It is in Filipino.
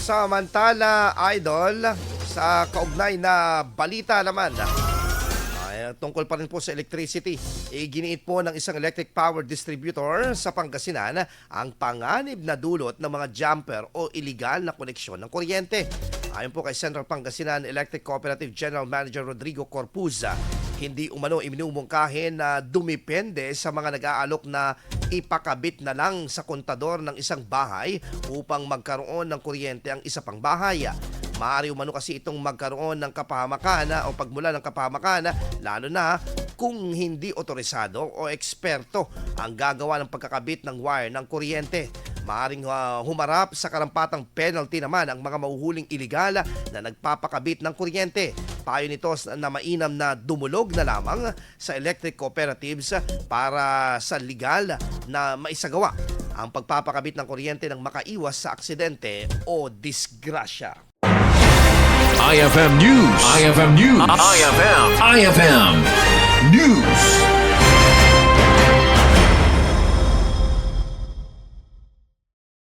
Samantala, Idol, sa kaugnay na balita naman, ay tungkol pa rin po sa electricity. Iginiit po ng isang electric power distributor sa Pangasinan ang panganib na dulot ng mga jumper o iligal na koneksyon ng kuryente. Ayon po kay Central Pangasinan Electric Cooperative General Manager Rodrigo Corpuza, hindi umano iminumungkahin na dumipende sa mga nag-aalok na ipakabit na lang sa kontador ng isang bahay upang magkaroon ng kuryente ang isa pang bahay. Maaari umano kasi itong magkaroon ng kapahamakan o pagmula ng kapahamakan, lalo na kung hindi otorisado o eksperto ang gagawa ng pagkakabit ng wire ng kuryente. Maaring humarap sa karampatang penalty naman ang mga mahuhuling iligal na nagpapakabit ng kuryente. Payo nito na mainam na dumulog na lamang sa electric cooperatives para sa legal na maisagawa ang pagpapakabit ng kuryente ng makaiwas sa aksidente o disgrasya. IFM News. IFM News. IFM News.